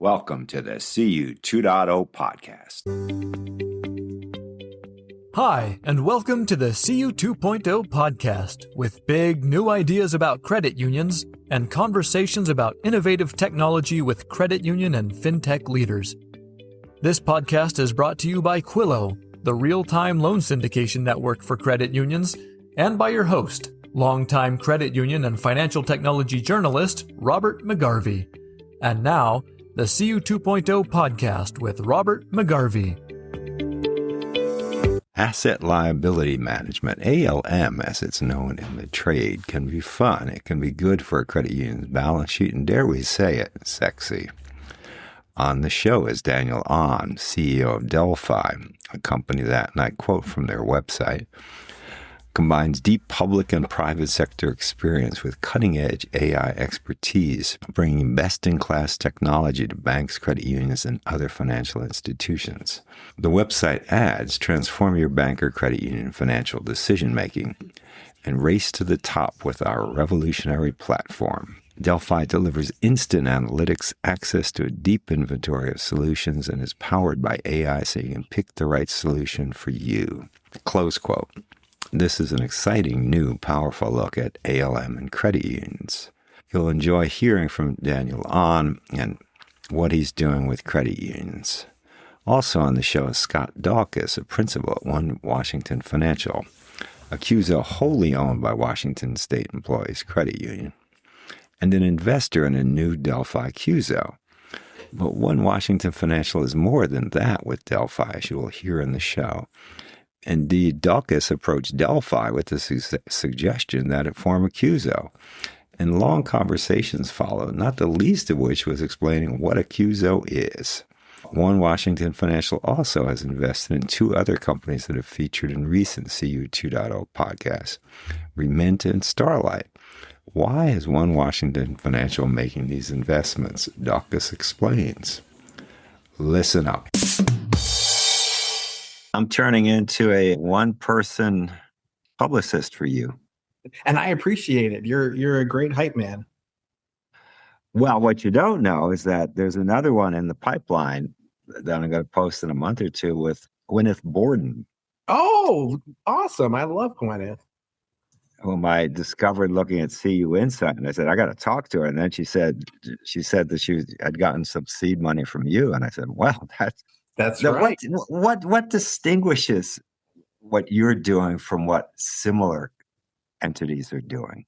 Welcome to the CU 2.0 podcast. Hi, and welcome to the CU 2.0 podcast with big new ideas about credit unions and conversations about innovative technology with credit union and fintech leaders. This podcast is brought to you by Quillo, the real-time loan syndication network for credit unions, and by your host, longtime credit union and financial technology journalist Robert McGarvey. And now, the CU 2.0 podcast with Robert McGarvey. Asset liability management, ALM as it's known in the trade, can be fun. It can be good for a credit union's balance sheet, and dare we say it, sexy. On the show is Daniel Ahn, CEO of Delfi, a company that, and I quote from their website, combines deep public and private sector experience with cutting-edge AI expertise, bringing best-in-class technology to banks, credit unions, and other financial institutions. The website adds, transform your bank or credit union financial decision-making and race to the top with our revolutionary platform. Delfi delivers instant analytics, access to a deep inventory of solutions, and is powered by AI so you can pick the right solution for you. Close quote. This is an exciting, new, powerful look at ALM and credit unions. You'll enjoy hearing from Daniel Ahn and what he's doing with credit unions. Also on the show is Scott Daukas, a principal at One Washington Financial, a CUSO wholly owned by Washington State Employees Credit Union, and an investor in a new Delfi CUSO. But One Washington Financial is more than that with Delfi, as you will hear in the show. Indeed, Daukas approached Delfi with the suggestion that it form a CUSO, and long conversations followed, not the least of which was explaining what a CUSO is. One Washington Financial also has invested in two other companies that have featured in recent CU 2.0 podcasts, Remynt and Starlight. Why is One Washington Financial making these investments? Daukas explains. Listen up. I'm turning into a one-person publicist for you. And I appreciate it. You're a great hype man. Well, what you don't know is that there's another one in the pipeline that I'm going to post in a month or two with Gwyneth Borden. Oh, awesome. I love Gwyneth. Whom I discovered looking at CU Insight, and I said, I got to talk to her. And then she said that she had gotten some seed money from you. And I said, well, That's right. What distinguishes what you're doing from what similar entities are doing?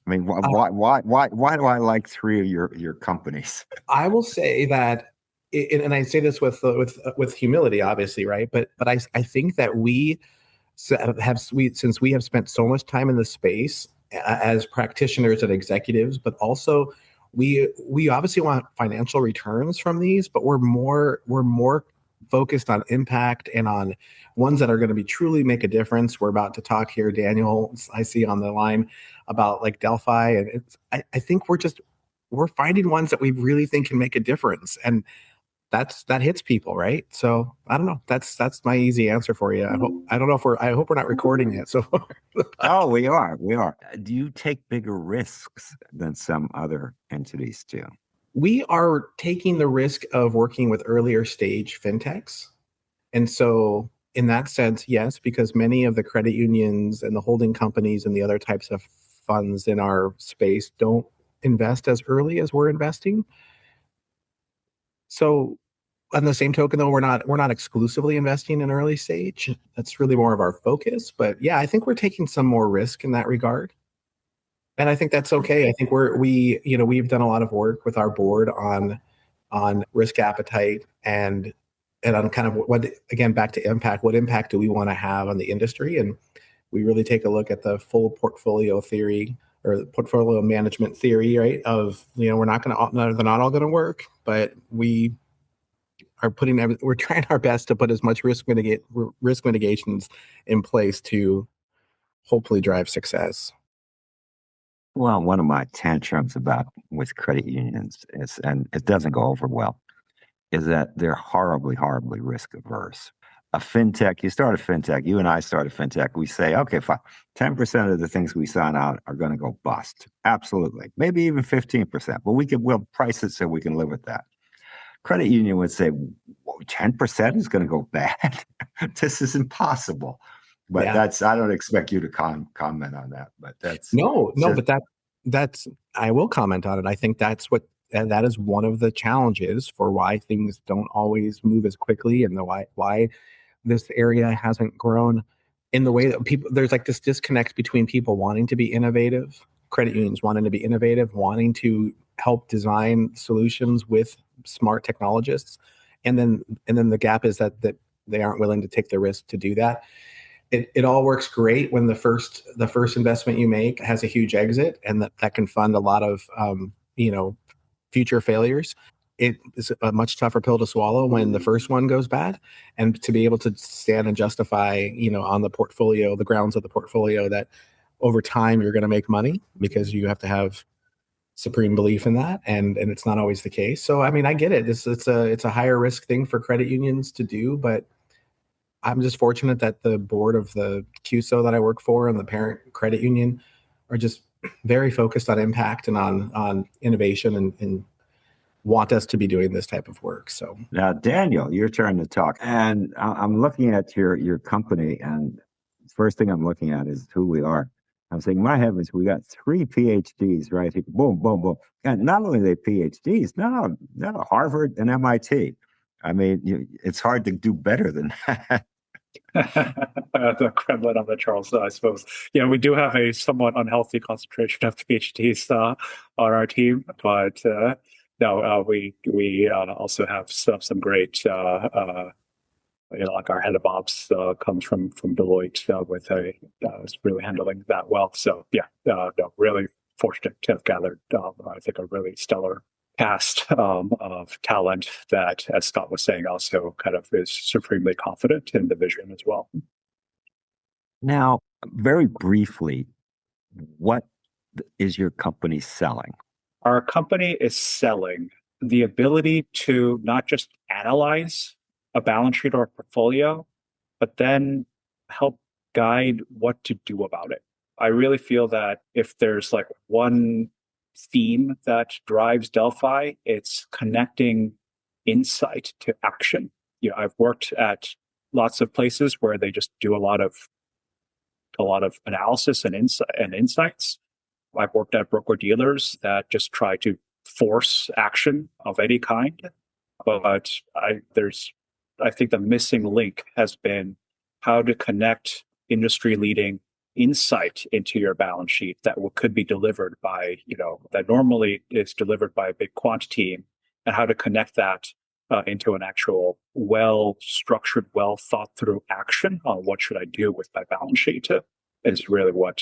I mean, why do I like three of your companies? I will say that, and I say this with humility, obviously, right? But I think that since we have spent so much time in the space as practitioners and executives, but also we obviously want financial returns from these, but we're more focused on impact and on ones that are going to be truly make a difference. We're about to talk here, Daniel, I see on the line, about like Delfi, and I think we're finding ones that we really think can make a difference, and that hits people, right? So I don't know. That's my easy answer for you. I hope we're not recording it. So oh, we are. Do you take bigger risks than some other entities do? We are taking the risk of working with earlier stage fintechs. And so in that sense, yes, because many of the credit unions and the holding companies and the other types of funds in our space don't invest as early as we're investing. So on the same token, though, we're not exclusively investing in early stage. That's really more of our focus. But yeah, I think we're taking some more risk in that regard. And I think that's okay. I think we've done a lot of work with our board on risk appetite and on kind of what, again, back to impact, what impact do we want to have on the industry? And we really take a look at the full portfolio theory or the portfolio management theory, right? Of, they're not all going to work, but we're trying our best to put as much risk mitigations in place to hopefully drive success. Well, one of my tantrums with credit unions is, and it doesn't go over well, is that they're horribly, horribly risk averse. A fintech, you start a fintech, you and I start a fintech, we say, okay, fine, 10% of the things we sign out are going to go bust. Absolutely. Maybe even 15%, but we'll price it so we can live with that. credit union would say, 10% is going to go bad. This is impossible. But Yeah. I don't expect you to comment on that, but No, just, but that's I will comment on it. I think that is one of the challenges for why things don't always move as quickly, and why this area hasn't grown in the way that people. There's like this disconnect between people wanting to be innovative, credit unions wanting to be innovative, wanting to help design solutions with smart technologists, and then the gap is that they aren't willing to take the risk to do that. It all works great when the first investment you make has a huge exit, and that can fund a lot of future failures. It is a much tougher pill to swallow when the first one goes bad, and to be able to stand and justify on the grounds of the portfolio, that over time you're going to make money, because you have to have supreme belief in that, and it's not always the case. So I mean, I get it. It's a higher risk thing for credit unions to do, but I'm just fortunate that the board of the QSO that I work for and the parent credit union are just very focused on impact and on innovation, and want us to be doing this type of work. So now, Daniel, your turn to talk. And I'm looking at your company, and first thing I'm looking at is who we are. I'm saying, my heavens, we got 3 PhDs right here. Boom, boom, boom. And not only are they PhDs, no, Harvard and MIT. I mean, it's hard to do better than that. The Kremlin on the Charles, I suppose. Yeah, we do have a somewhat unhealthy concentration of PhDs on our team, but no, we also have some great. Like our head of ops comes from Deloitte with is really handling that well. So yeah, no, really fortunate to have gathered, I think, a really stellar cast of talent that, as Scott was saying, also kind of is supremely confident in the vision as well. Now, very briefly, what is your company selling? Our company is selling the ability to not just analyze a balance sheet or a portfolio, but then help guide what to do about it. I really feel that if there's like one theme that drives Delphi, it's connecting insight to action. I've worked at lots of places where they just do a lot of analysis and insights. I've worked at broker dealers that just try to force action of any kind. But I think the missing link has been how to connect industry leading insight into your balance sheet that could be delivered by, that normally is delivered by a big quant team, and how to connect that into an actual well-structured, well-thought-through action on what should I do with my balance sheet is really what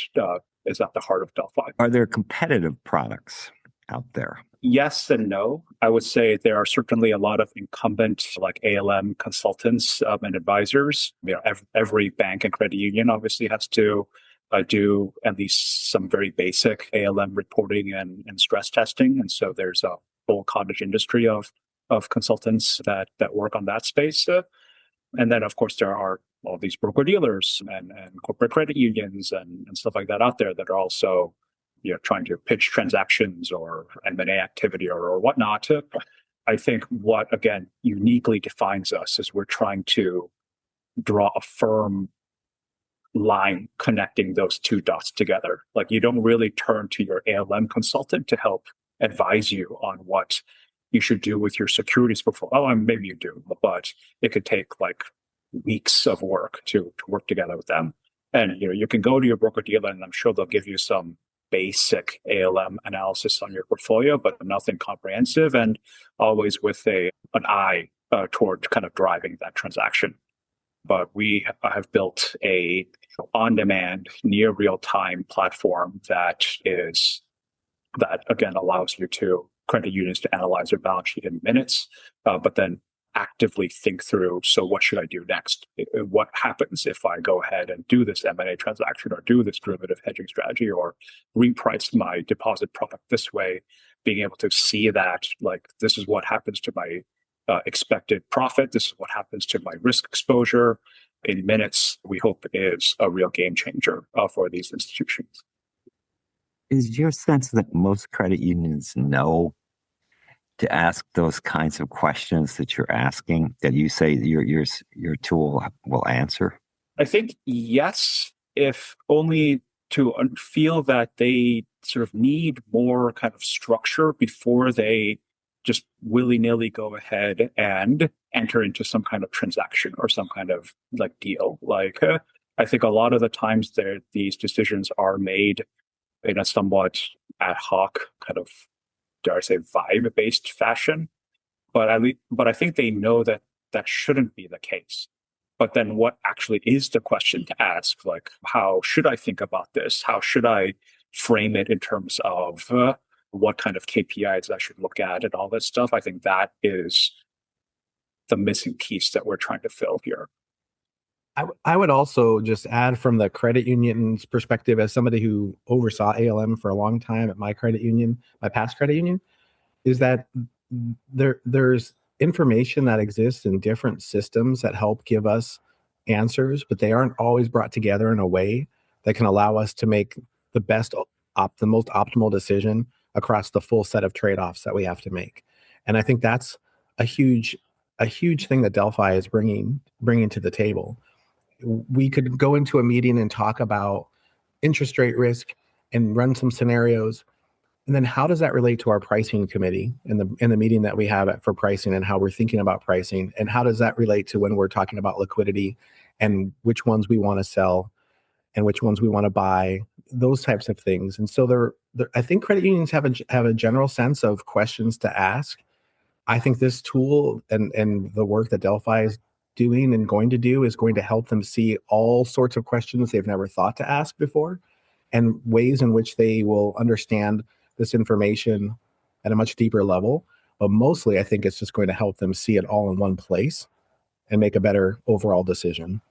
is at the heart of Delphi. Are there competitive products out there? Yes and no. I would say there are certainly a lot of incumbent like ALM consultants and advisors. Every bank and credit union obviously has to do at least some very basic ALM reporting and stress testing. And so there's a whole cottage industry of consultants that work on that space. And then, of course, there are all these broker dealers and corporate credit unions and stuff like that out there that are also trying to pitch transactions or M&A activity or whatnot. I think what, again, uniquely defines us is we're trying to draw a firm line connecting those two dots together. Like, you don't really turn to your ALM consultant to help advise you on what you should do with your securities portfolio. Oh, maybe you do, but it could take like weeks of work to work together with them. And you can go to your broker dealer, and I'm sure they'll give you some basic ALM analysis on your portfolio, but nothing comprehensive, and always with an eye toward kind of driving that transaction. But we have built a on-demand, near real-time platform that again allows credit unions to analyze their balance sheet in minutes, but then actively think through, so what should I do next? What happens if I go ahead and do this M&A transaction, or do this derivative hedging strategy, or reprice my deposit product this way? Being able to see that, like, this is what happens to my expected profit, this is what happens to my risk exposure in minutes, we hope is a real game changer for these institutions. Is your sense that most credit unions know to ask those kinds of questions that you're asking that you say your tool will answer? I think yes, if only to feel that they sort of need more kind of structure before they just willy-nilly go ahead and enter into some kind of transaction or some kind of like deal. I think a lot of the times these decisions are made in a somewhat ad hoc kind of, dare I say, vibe-based fashion. But I think they know that that shouldn't be the case. But then what actually is the question to ask? Like, how should I think about this? How should I frame it in terms of what kind of KPIs I should look at and all that stuff? I think that is the missing piece that we're trying to fill here. I would also just add from the credit union's perspective, as somebody who oversaw ALM for a long time at my credit union, my past credit union, is that there's information that exists in different systems that help give us answers, but they aren't always brought together in a way that can allow us to make the the most optimal decision across the full set of trade-offs that we have to make. And I think that's a huge thing that Delphi is bringing to the table. We could go into a meeting and talk about interest rate risk and run some scenarios. And then how does that relate to our pricing committee in the meeting that we have for pricing and how we're thinking about pricing? And how does that relate to when we're talking about liquidity and which ones we want to sell and which ones we want to buy, those types of things. And so I think credit unions have a general sense of questions to ask. I think this tool and the work that Delphi is doing and going to do is going to help them see all sorts of questions they've never thought to ask before and ways in which they will understand this information at a much deeper level. But mostly, I think it's just going to help them see it all in one place and make a better overall decision.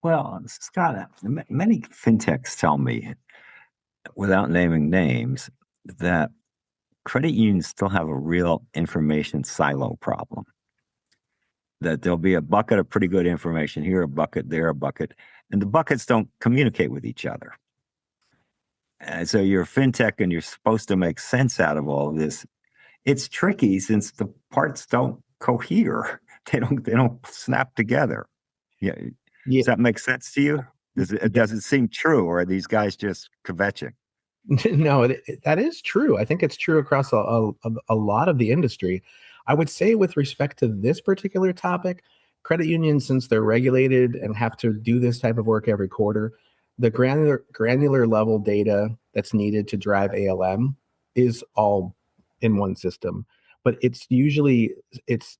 Well, Scott, many fintechs tell me, without naming names, that credit unions still have a real information silo problem. That there'll be a bucket of pretty good information here, a bucket there, a bucket, and the buckets don't communicate with each other. And so you're a fintech and you're supposed to make sense out of all of this. It's tricky since the parts don't cohere. They don't snap together. Yeah. Does that make sense to you? Does it seem true, or are these guys just kvetching? No, that is true. I think it's true across a lot of the industry. I would say with respect to this particular topic, credit unions, since they're regulated and have to do this type of work every quarter, the granular level data that's needed to drive ALM is all in one system. But it's usually, it's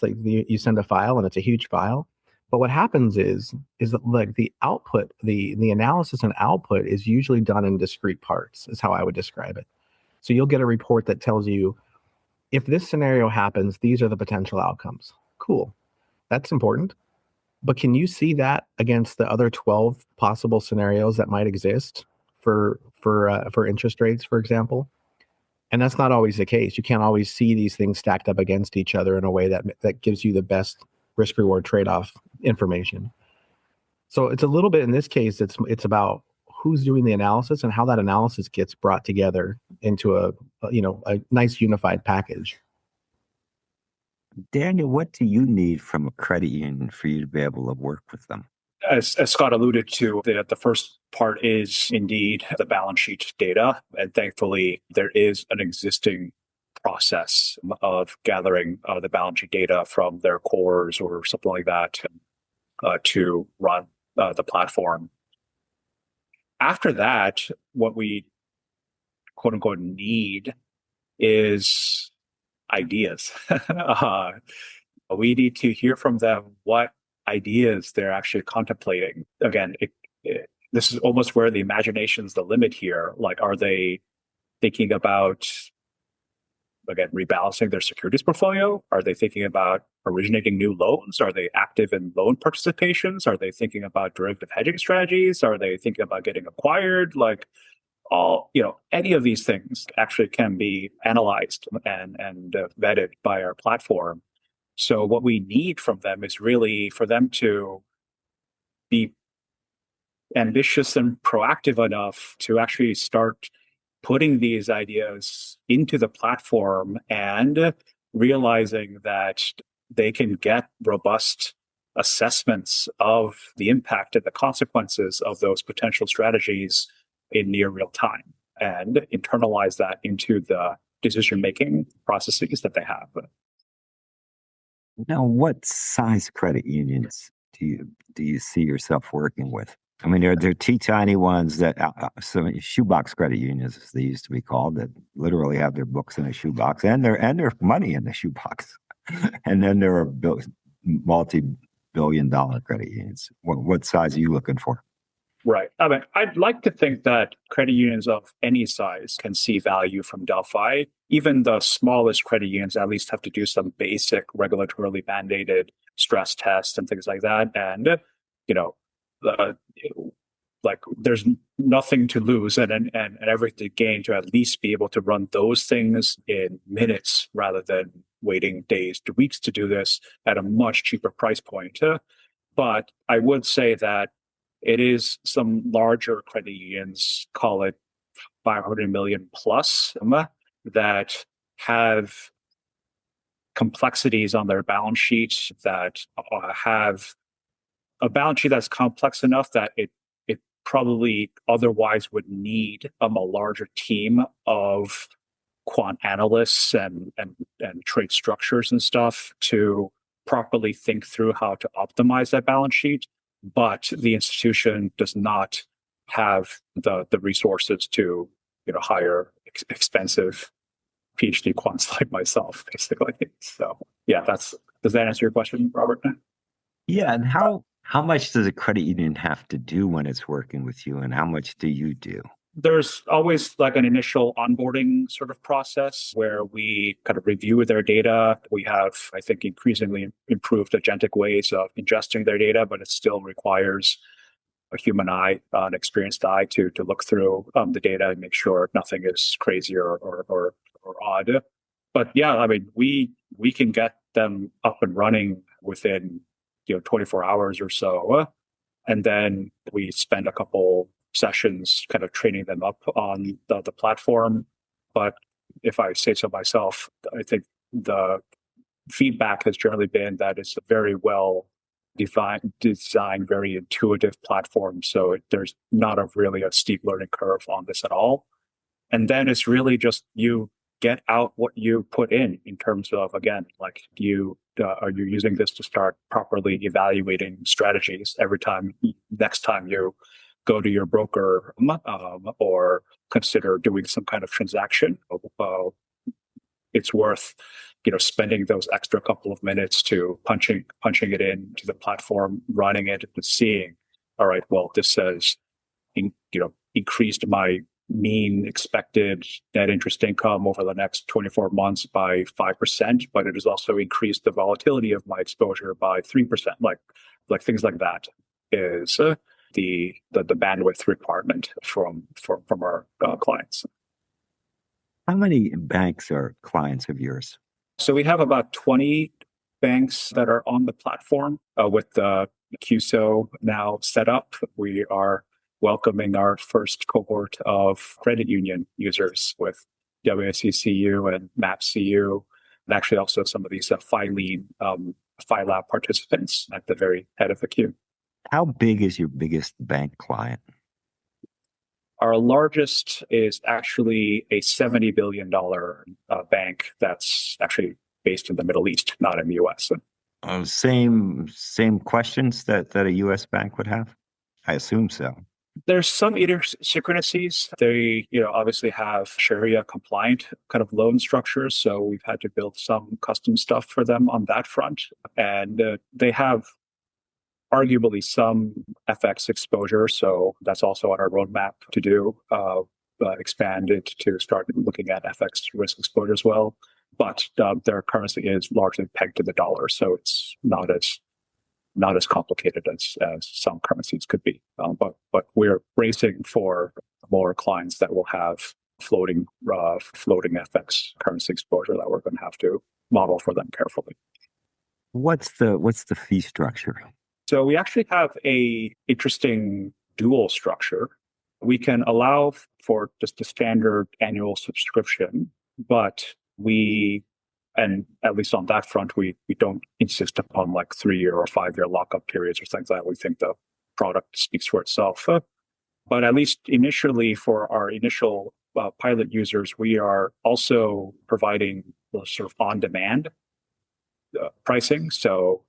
like you send a file and it's a huge file. But what happens is that like the output, the analysis and output is usually done in discrete parts, is how I would describe it. So you'll get a report that tells you, if this scenario happens, these are the potential outcomes. Cool. That's important. But can you see that against the other 12 possible scenarios that might exist for interest rates, for example? And that's not always the case. You can't always see these things stacked up against each other in a way that gives you the best risk-reward trade-off information. So it's a little bit, in this case, it's about who's doing the analysis and how that analysis gets brought together into a nice unified package. Daniel, what do you need from a credit union for you to be able to work with them? As Scott alluded to, the first part is indeed the balance sheet data. And thankfully, there is an existing process of gathering the balance sheet data from their cores or something like that to run the platform. After that, what we quote unquote need is ideas. We need to hear from them what ideas they're actually contemplating. Again, this is almost where the imagination's the limit here. Like, are they thinking about, again, rebalancing their securities portfolio? Are they thinking about originating new loans? Are they active in loan participations? Are they thinking about derivative hedging strategies? Are they thinking about getting acquired? Like, any of these things actually can be analyzed and vetted by our platform. So what we need from them is really for them to be ambitious and proactive enough to actually start putting these ideas into the platform and realizing that they can get robust assessments of the impact and the consequences of those potential strategies in near real time and internalize that into the decision-making processes that they have. Now, what size credit unions do you see yourself working with? I mean, they're teeny tiny ones that some shoebox credit unions, as they used to be called, that literally have their books in a shoebox and their money in the shoebox. And then there are multi-billion-dollar credit unions. What size are you looking for? Right. I mean, I'd like to think that credit unions of any size can see value from Delphi. Even the smallest credit unions at least have to do some basic regulatorily mandated stress tests and things like that. And, you know, like there's nothing to lose and everything to gain to at least be able to run those things in minutes rather than waiting days to weeks to do this at a much cheaper price point. But I would say that it is some larger credit unions, call it 500 million plus, that have complexities on their balance sheet, that have a balance sheet that's complex enough that it probably otherwise would need a larger team of quant analysts and trade structures and stuff to properly think through how to optimize that balance sheet. But the institution does not have the resources to hire expensive PhD quants like myself, basically. So yeah, does that answer your question, Robert? Yeah, and how much does a credit union have to do when it's working with you, and how much do you do? There's always like an initial onboarding sort of process where we kind of review their data. We have, I think, increasingly improved agentic ways of ingesting their data, but it still requires a human eye, an experienced eye to look through the data and make sure nothing is crazy or odd. But yeah, I mean, we can get them up and running within 24 hours or so, and then we spend a couple sessions kind of training them up on the platform. But if I say so myself, I think the feedback has generally been that it's a very well designed, very intuitive platform. So there's not really a steep learning curve on this at all. And then it's really just you get out what you put in terms of, again, like are you using this to start properly evaluating strategies next time you go to your broker or consider doing some kind of transaction. It's worth spending those extra couple of minutes to punching it into the platform, running it, and seeing, all right, well, this says increased my mean expected net interest income over the next 24 months by 5%, but it has also increased the volatility of my exposure by 3%. Like things like that is the bandwidth requirement from our clients. How many banks are clients of yours? So we have about 20 banks that are on the platform with the QSO now set up. We are welcoming our first cohort of credit union users with WSECU and MapCU, and actually also some of these PhiLab participants at the very head of the queue. How big is your biggest bank client? Our largest is actually a $70 billion bank that's actually based in the Middle East, not in the US. Same questions that a US bank would have? I assume so. There's some idiosyncrasies. They, obviously have Sharia compliant kind of loan structures. So we've had to build some custom stuff for them on that front. And they have arguably some FX exposure. So that's also on our roadmap to do, expand it to start looking at FX risk exposure as well. But their currency is largely pegged to the dollar. So it's not as complicated as some currencies could be. But we're racing for more clients that will have floating FX currency exposure that we're going to have to model for them carefully. What's the fee structure? So we actually have a interesting dual structure. We can allow for just a standard annual subscription, but and at least on that front, we don't insist upon like 3-year or 5-year lockup periods or things like that. We think the product speaks for itself. But at least initially for our initial pilot users, we are also providing the sort of on-demand pricing. So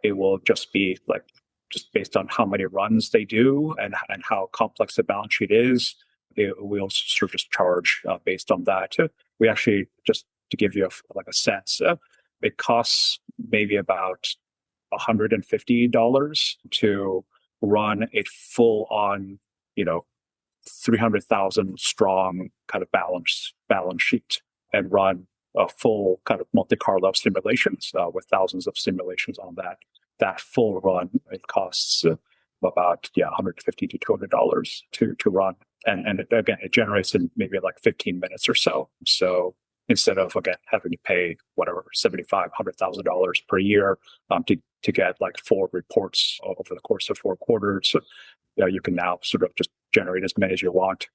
it will just be like just based on how many runs they do and how complex the balance sheet is. We'll sort of just charge based on that. We actually, just to give you a sense, it costs maybe about $150 to run a full-on, 300,000 strong kind of balance sheet and run a full kind of Monte Carlo simulations with thousands of simulations on that. That full run, it costs about $150 to $200 to run, and it generates in maybe like 15 minutes or so. So instead of again having to pay whatever $75,000-$100,000 per year to get like 4 reports over the course of 4 quarters, you can now sort of just generate as many as you want.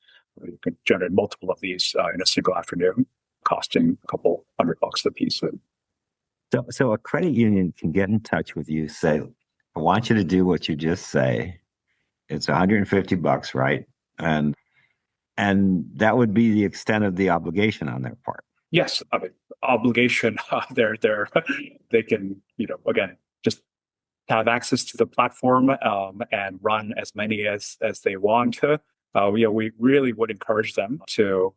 You can generate multiple of these in a single afternoon, costing a couple $100 a piece. So a credit union can get in touch with you, say, I want you to do what you just say. It's $150, right? And that would be the extent of the obligation on their part. Yes, I mean, obligation. They can, again, just have access to the platform and run as many as they want. We really would encourage them to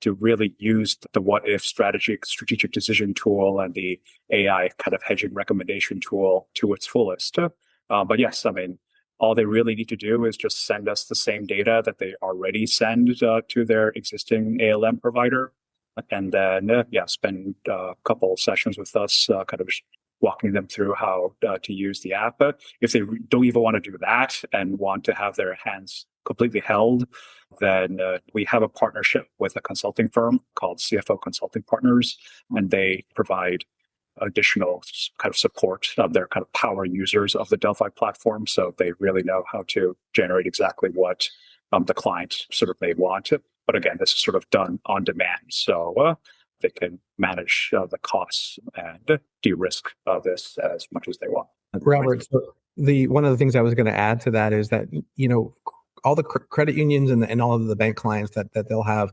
really use the what if strategic decision tool and the AI kind of hedging recommendation tool to its fullest. But yes, I mean, all they really need to do is just send us the same data that they already send to their existing ALM provider, and then spend a couple sessions with us, kind of walking them through how to use the app. If they don't even want to do that and want to have their hands completely held, then we have a partnership with a consulting firm called CFO Consulting Partners, and they provide additional kind of support. They're kind of power users of the Delphi platform, so they really know how to generate exactly what the client sort of may want. But again, this is sort of done on demand, so they can manage the costs and de-risk this as much as they want. Robert, so one of the things I was going to add to that is that all the credit unions and all of the bank clients that they'll have,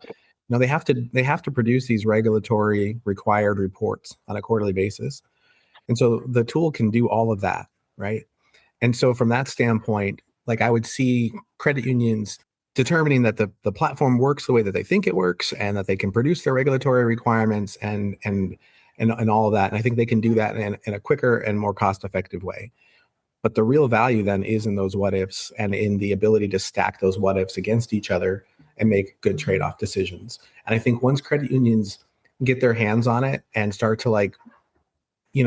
they have to produce these regulatory required reports on a quarterly basis, and so the tool can do all of that, right? And so from that standpoint, like I would see credit unions determining that the platform works the way that they think it works and that they can produce their regulatory requirements and all of that. And I think they can do that in a quicker and more cost-effective way. But the real value then is in those what ifs and in the ability to stack those what ifs against each other and make good trade-off decisions. And I think once credit unions get their hands on it and start to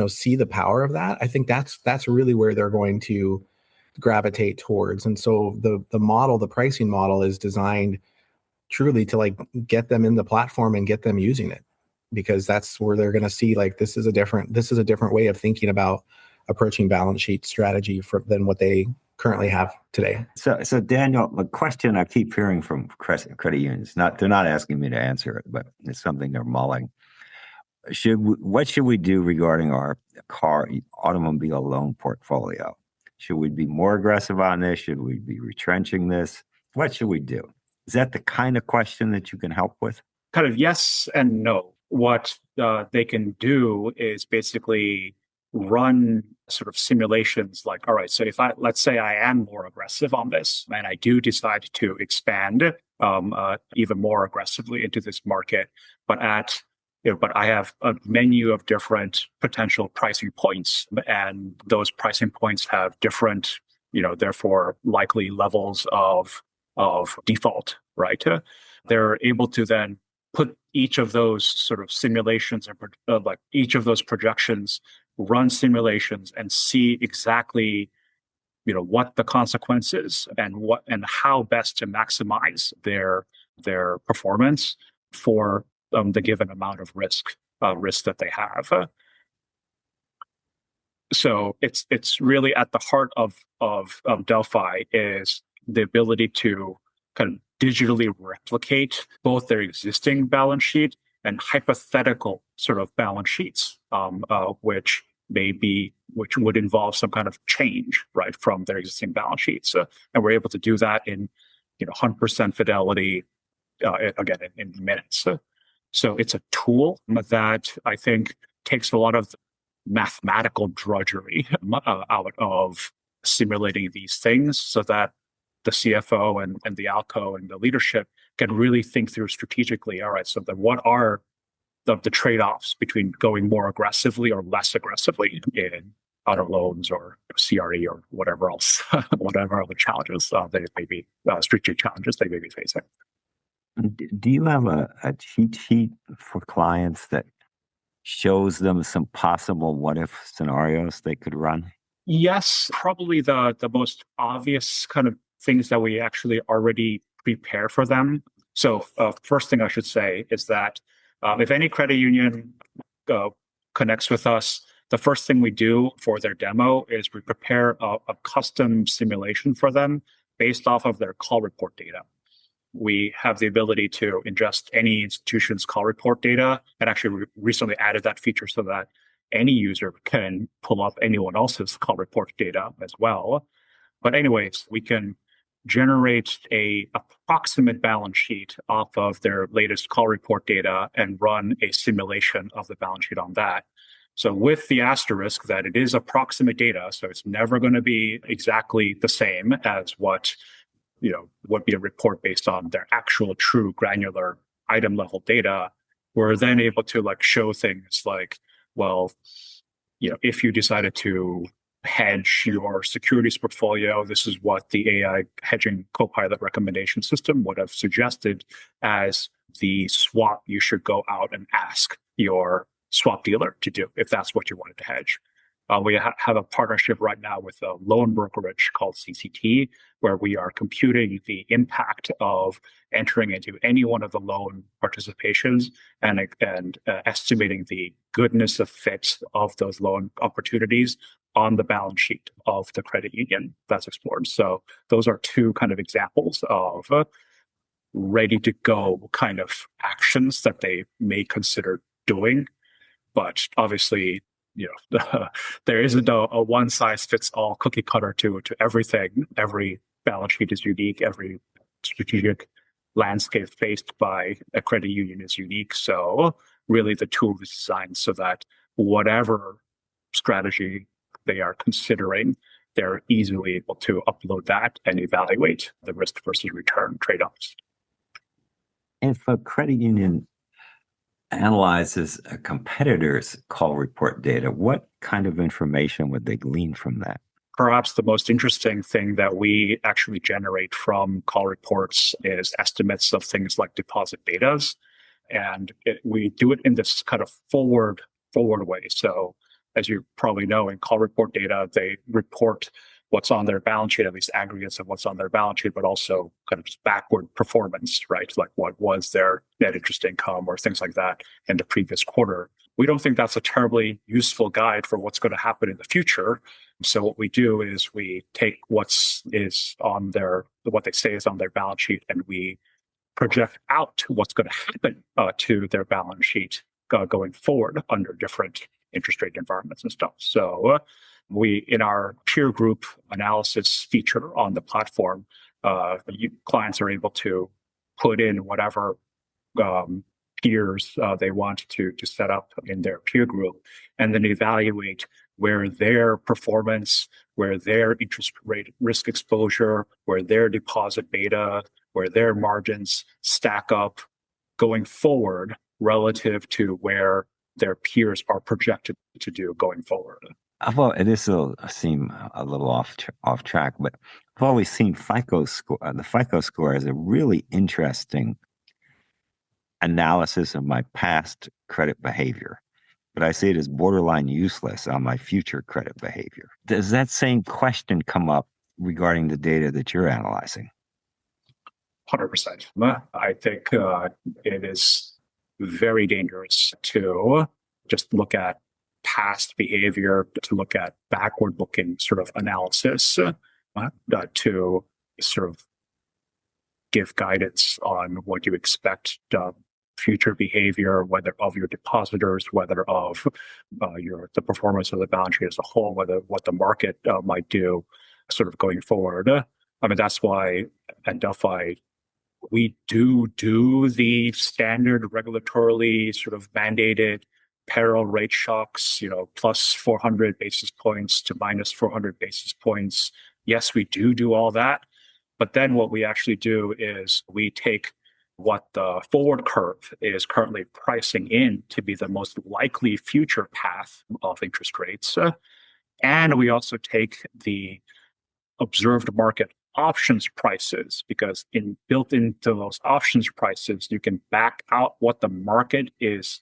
see the power of that, I think that's really where they're going to gravitate towards. And so the pricing model is designed truly to get them in the platform and get them using it, because that's where they're going to see this is a different way of thinking about approaching balance sheet strategy than what they currently have today. So Daniel, the question I keep hearing from credit unions, they're not asking me to answer it, but it's something they're mulling. What should we do regarding our automobile loan portfolio? Should we be more aggressive on this? Should we be retrenching this? What should we do? Is that the kind of question that you can help with? Kind of yes and no. What they can do is basically run sort of simulations like, all right, so let's say I am more aggressive on this and I do decide to expand even more aggressively into this market, but I have a menu of different potential pricing points, and those pricing points have different, therefore likely levels of default, right? They're able to then put each of those sort of simulations and each of those projections, run simulations and see exactly, what the consequences and how best to maximize their performance for the given amount of risk that they have. So it's really at the heart of Delphi is the ability to kind of digitally replicate both their existing balance sheet and hypothetical sort of balance sheets, which would involve some kind of change, right, from their existing balance sheets. And we're able to do that in, 100% fidelity, again, in minutes. So it's a tool that I think takes a lot of mathematical drudgery out of simulating these things so that the CFO and the ALCO and the leadership can really think through strategically, all right, so then what are the trade-offs between going more aggressively or less aggressively in auto loans or CRE or whatever else, whatever other challenges they may be, strategic challenges they may be facing. Do you have a cheat sheet for clients that shows them some possible what-if scenarios they could run? Yes, probably the most obvious kind of things that we actually already prepare for them. So first thing I should say is that if any credit union connects with us, the first thing we do for their demo is we prepare a custom simulation for them based off of their call report data. We have the ability to ingest any institution's call report data, and actually recently added that feature so that any user can pull up anyone else's call report data as well. But anyways, we can generate a approximate balance sheet off of their latest call report data and run a simulation of the balance sheet on that. So with the asterisk that it is approximate data, so it's never going to be exactly the same as what would be a report based on their actual true granular item level data. We're then able to show things like, well, if you decided to hedge your securities portfolio, this is what the AI hedging copilot recommendation system would have suggested as the swap you should go out and ask your swap dealer to do if that's what you wanted to hedge. We have a partnership right now with a loan brokerage called CCT, where we are computing the impact of entering into any one of the loan participations and estimating the goodness of fit of those loan opportunities on the balance sheet of the credit union that's explored. So those are two kind of examples of ready to go kind of actions that they may consider doing. But obviously, there isn't a one size fits all cookie cutter to everything. Every balance sheet is unique. Every strategic landscape faced by a credit union is unique. So really the tool is designed so that whatever strategy they are considering, they're easily able to upload that and evaluate the risk versus return trade-offs. If a credit union analyzes a competitor's call report data, what kind of information would they glean from that? Perhaps the most interesting thing that we actually generate from call reports is estimates of things like deposit betas. And we do it in this kind of forward way. So as you probably know, in call report data, they report what's on their balance sheet, at least aggregates of what's on their balance sheet, but also kind of just backward performance, right? Like what was their net interest income or things like that in the previous quarter. We don't think that's a terribly useful guide for what's going to happen in the future. So what we do is we take what they say is on their balance sheet, and we project out what's going to happen to their balance sheet going forward under different interest rate environments and stuff. So we, in our peer group analysis feature on the platform, clients are able to put in whatever peers they want to set up in their peer group, and then evaluate where their performance, where their interest rate risk exposure, where their deposit beta, where their margins stack up going forward relative to where their peers are projected to do going forward. Well, this will seem a little off track, but I've always seen FICO score. The FICO score is a really interesting analysis of my past credit behavior, but I see it as borderline useless on my future credit behavior. Does that same question come up regarding the data that you're analyzing? 100%. I think it is very dangerous to just look at past behavior, to look at backward-looking sort of analysis, to sort of give guidance on what you expect future behavior, whether of your depositors, whether of the performance of the balance sheet as a whole, whether what the market might do, sort of going forward. I mean, that's why at Delphi we do the standard regulatorily sort of mandated parallel rate shocks, plus 400 basis points to minus 400 basis points. Yes, we do all that. But then what we actually do is we take what the forward curve is currently pricing in to be the most likely future path of interest rates. And we also take the observed market options prices, because built into those options prices, you can back out what the market is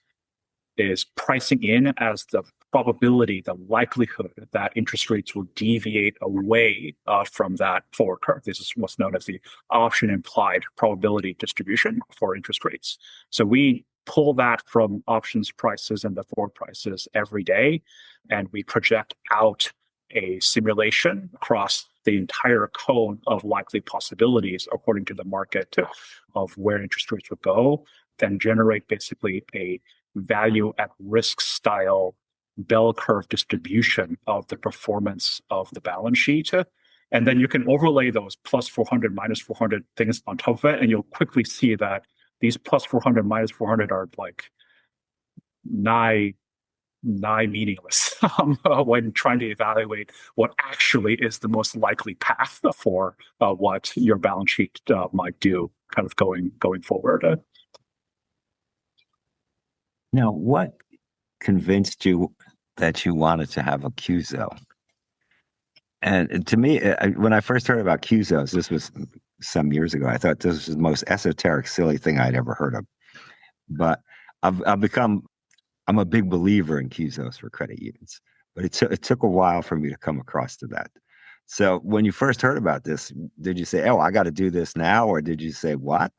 pricing in as the probability, the likelihood that interest rates will deviate away from that forward curve. This is what's known as the option implied probability distribution for interest rates. So we pull that from options prices and the forward prices every day, and we project out a simulation across the entire cone of likely possibilities according to the market of where interest rates would go, then generate basically a value at risk style bell curve distribution of the performance of the balance sheet. And then you can overlay those plus 400, minus 400 things on top of it, and you'll quickly see that these plus 400, minus 400 are like nigh meaningless when trying to evaluate what actually is the most likely path for what your balance sheet might do kind of going forward. Now, what convinced you that you wanted to have a QZO? And to me, when I first heard about QZOs, this was some years ago, I thought this was the most esoteric, silly thing I'd ever heard of. But I'm a big believer in QZOs for credit unions. But it took a while for me to come across to that. So when you first heard about this, did you say, "Oh, I got to do this now," or did you say, "What?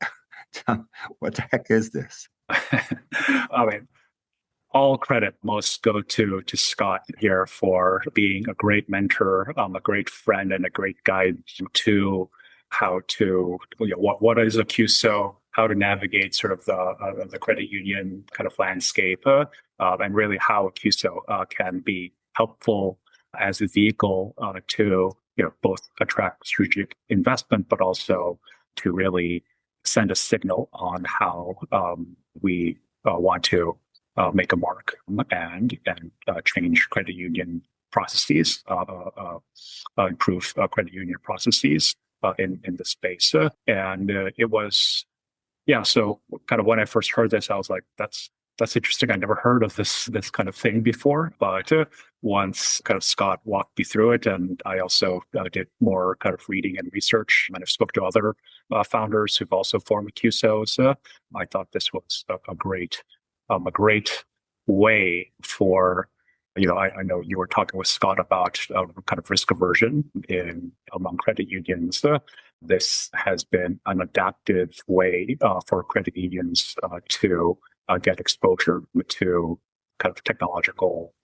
What the heck is this?" I mean, all credit must go to Scott here for being a great mentor, a great friend, and a great guide to how to what is a QSO, how to navigate sort of the credit union kind of landscape, and really how a QSO can be helpful as a vehicle to both attract strategic investment, but also to really send a signal on how we want to make a mark and change credit union processes, improve credit union processes in the space. And it was, so kind of when I first heard this, I was like, that's interesting. I never heard of this kind of thing before. But once kind of Scott walked me through it, and I also did more kind of reading and research, and I've spoke to other founders who've also formed QSOs, I thought this was a great way for, I know you were talking with Scott about kind of risk aversion among credit unions. This has been an adaptive way for credit unions to get exposure to kind of technological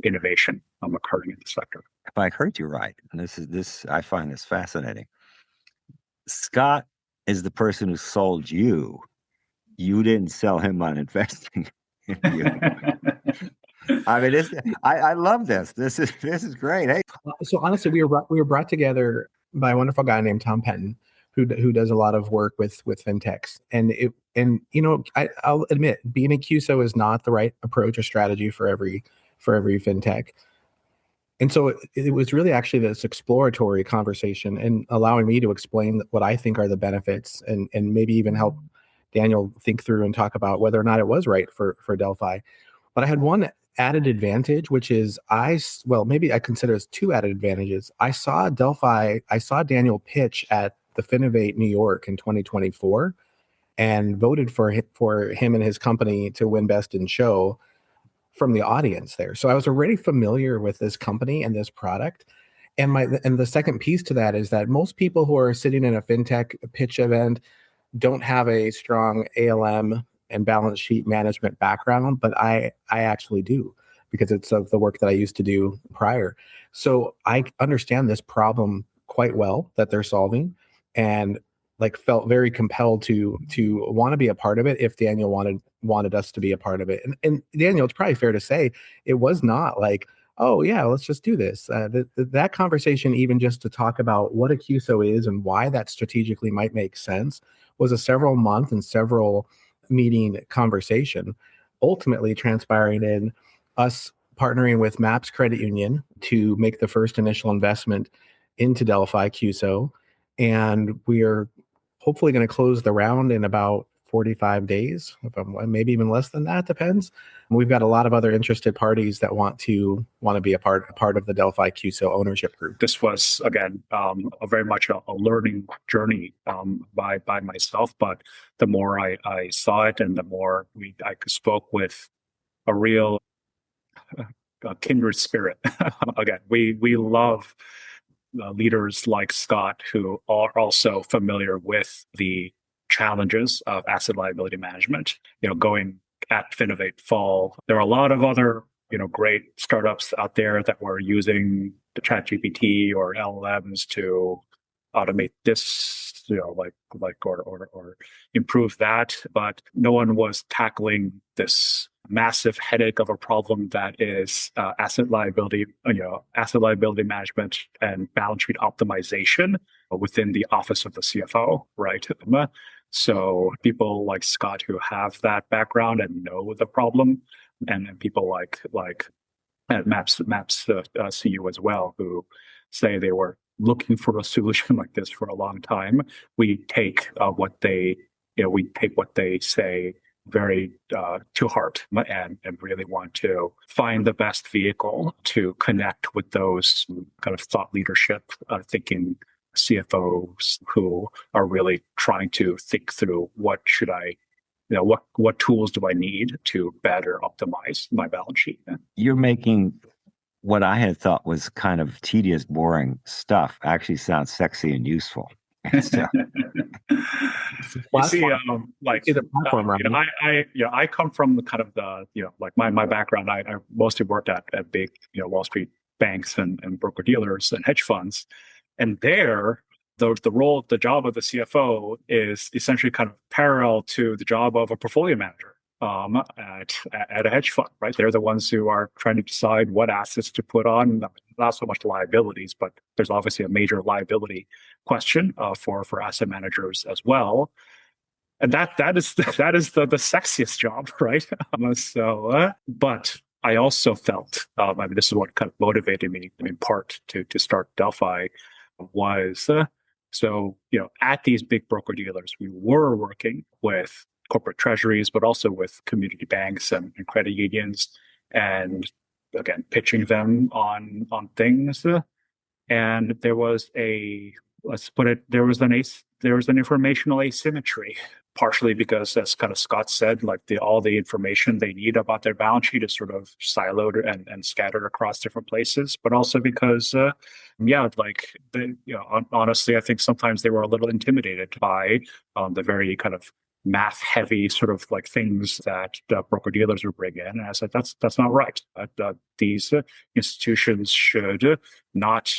innovation occurring in the sector. If I heard you right, and this I find this fascinating. Scott is the person who sold you. You didn't sell him on investing. I mean, I love this. This is great. Hey, So honestly, we were brought together by a wonderful guy named Tom Penton, who does a lot of work with fintechs. And I'll admit, being a QSO is not the right approach or strategy for every fintech. And so it was really actually this exploratory conversation and allowing me to explain what I think are the benefits, and maybe even help Daniel think through and talk about whether or not it was right for Delphi. But I had one added advantage, which is maybe I consider as two added advantages. I saw Daniel pitch at the Finovate New York in 2024 and voted for him and his company to win Best in Show from the audience there. So I was already familiar with this company and this product. And the second piece to that is that most people who are sitting in a fintech pitch event don't have a strong ALM and balance sheet management background, but I actually do, because it's of the work that I used to do prior. So I understand this problem quite well that they're solving. And felt very compelled to want to be a part of it if Daniel wanted us to be a part of it. And Daniel, it's probably fair to say it was not like, oh yeah, let's just do this. That conversation, even just to talk about what a QSO is and why that strategically might make sense, was a several month and several meeting conversation, ultimately transpiring in us partnering with MAPS Credit Union to make the first initial investment into Delphi QSO. And we are hopefully going to close the round in about 45 days, maybe even less than that, depends. And we've got a lot of other interested parties that want to be a part of the Delphi QSO ownership group. This was, again, a very much a learning journey by myself. But the more I saw it and the more I spoke with a real kindred spirit. Again, we love leaders like Scott who are also familiar with the challenges of asset liability management. Going at Finovate Fall, there are a lot of other great startups out there that were using the ChatGPT or LLMs to automate this, or improve that, but no one was tackling this massive headache of a problem that is asset liability management and balance sheet optimization within the office of the CFO, right? So people like Scott who have that background and know the problem, and then people like at MAPS CU as well, who say they were looking for a solution like this for a long time. We take what they say very to heart, and really want to find the best vehicle to connect with those kind of thought leadership thinking CFOs who are really trying to think through what tools do I need to better optimize my balance sheet. You're making what I had thought was kind of tedious, boring stuff actually sounds sexy and useful. So. You see, I come from the kind of the, my background. I mostly worked at big, Wall Street banks and broker dealers and hedge funds. And there, the job of the CFO is essentially kind of parallel to the job of a portfolio manager at a hedge fund, right? They're the ones who are trying to decide what assets to put on, not so much liabilities, but there's obviously a major liability question for asset managers as well. And that is the sexiest job, right? But I also felt, this is what kind of motivated me in part to start Delphi was, at these big broker dealers, we were working with corporate treasuries, but also with community banks and credit unions, and again, pitching them on things. And there was there was an informational asymmetry, partially because, as kind of Scott said, all the information they need about their balance sheet is sort of siloed and scattered across different places, but also because, honestly, I think sometimes they were a little intimidated by the very kind of math heavy sort of things that broker dealers would bring in. And I said, that's not right. These institutions should not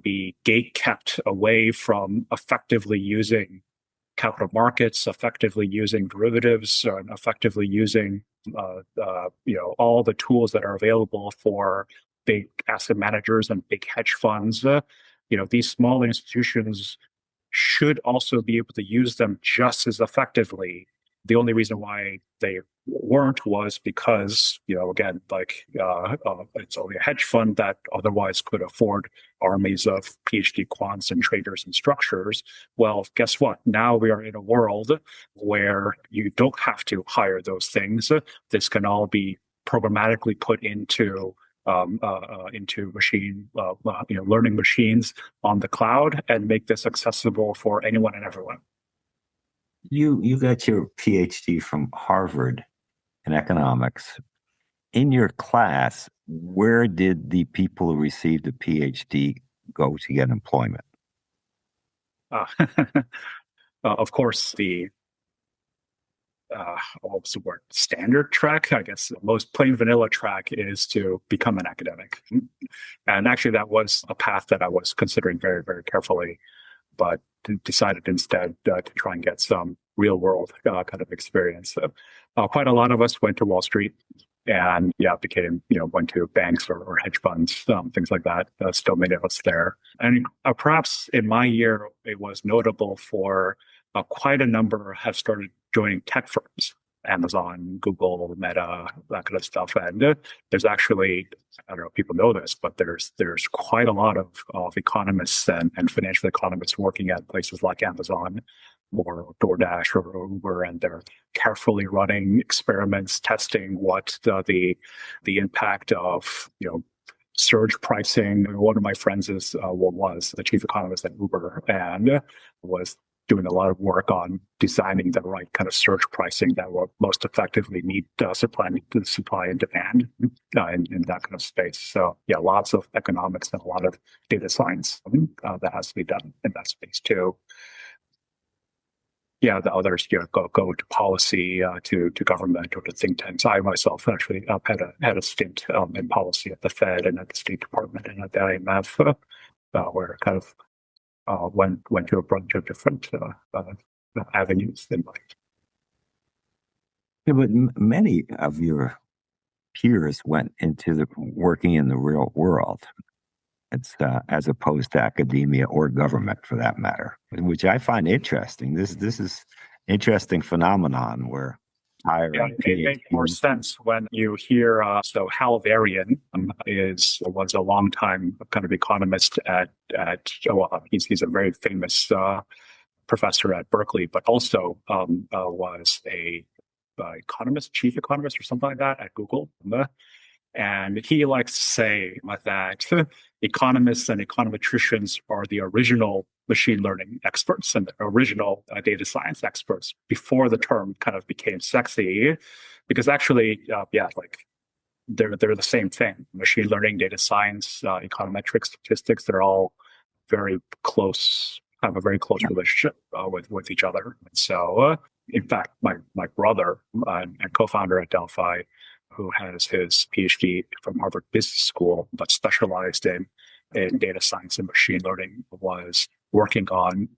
be gate kept away from effectively using capital markets, effectively using derivatives, and effectively using all the tools that are available for big asset managers and big hedge funds. These small institutions should also be able to use them just as effectively. The only reason why they weren't was because, again, it's only a hedge fund that otherwise could afford armies of PhD quants and traders and structures. Well, guess what? Now we are in a world where you don't have to hire those things. This can all be programmatically put into machine learning machines on the cloud and make this accessible for anyone and everyone. You got your PhD from Harvard in economics. In your class, where did the people who received the PhD go to get employment? Of course, the what's the word? Standard track, I guess. The most plain vanilla track is to become an academic. And actually, that was a path that I was considering very, very carefully. But decided instead to try and get some real world kind of experience. So, quite a lot of us went to Wall Street and went to banks or hedge funds, things like that. Still many of us there. And perhaps in my year, it was notable for quite a number have started joining tech firms. Amazon, Google, Meta, that kind of stuff. And there's actually, I don't know if people know this, but there's quite a lot of economists and financial economists working at places like Amazon or DoorDash or Uber, and they're carefully running experiments, testing what the impact of, surge pricing. One of my friends was the chief economist at Uber and was doing a lot of work on designing the right kind of surge pricing that will most effectively meet supply and demand in that kind of space. So yeah, lots of economics and a lot of data science that has to be done in that space too. Yeah, the others go to policy, to government or to think tanks. I myself actually had a stint in policy at the Fed and at the State Department and at the IMF, where kind of went to a bunch of different avenues in life. Yeah, but many of your peers went into working in the real world. It's as opposed to academia or government, for that matter, which I find interesting. This is interesting phenomenon where it makes more sense when you hear. So Hal Varian was a long time kind of economist at he's a very famous professor at Berkeley, but also was a chief economist or something like that at Google. And he likes to say that economists and econometricians are the original machine learning experts and the original data science experts before the term kind of became sexy, because actually, they're the same thing. Machine learning, data science, econometric statistics, they're all very close, have a very close relationship with each other. And so, in fact, my brother and co-founder at Delfi, who has his PhD from Harvard Business School, but specialized in data science and machine learning, was working on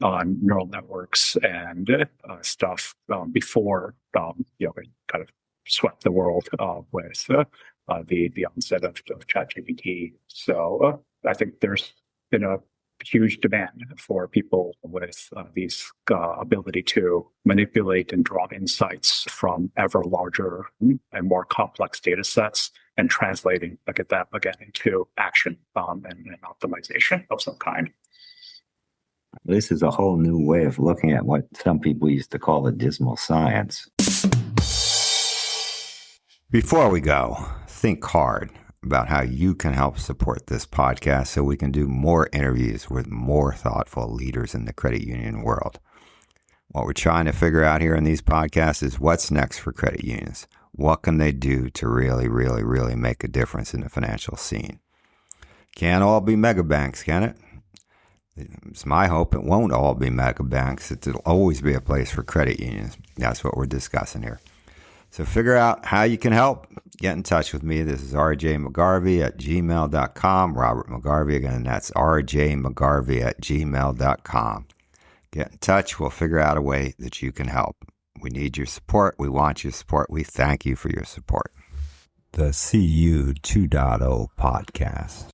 neural networks and stuff before it kind of swept the world with the onset of ChatGPT. So I think there's been a huge demand for people with these ability to manipulate and draw insights from ever larger and more complex data sets and translating that again into action and optimization of some kind. This is a whole new way of looking at what some people used to call the dismal science. Before we go, think hard about how you can help support this podcast so we can do more interviews with more thoughtful leaders in the credit union world. What we're trying to figure out here in these podcasts is what's next for credit unions. What can they do to really, really, really make a difference in the financial scene? Can't all be mega banks, can it? It's my hope it won't all be mega banks. It'll always be a place for credit unions. That's what we're discussing here. So figure out how you can help. Get in touch with me. This is rjmcgarvey at gmail.com. Robert McGarvey, again, that's rjmcgarvey at gmail.com. Get in touch. We'll figure out a way that you can help. We need your support. We want your support. We thank you for your support. The CU 2.0 podcast.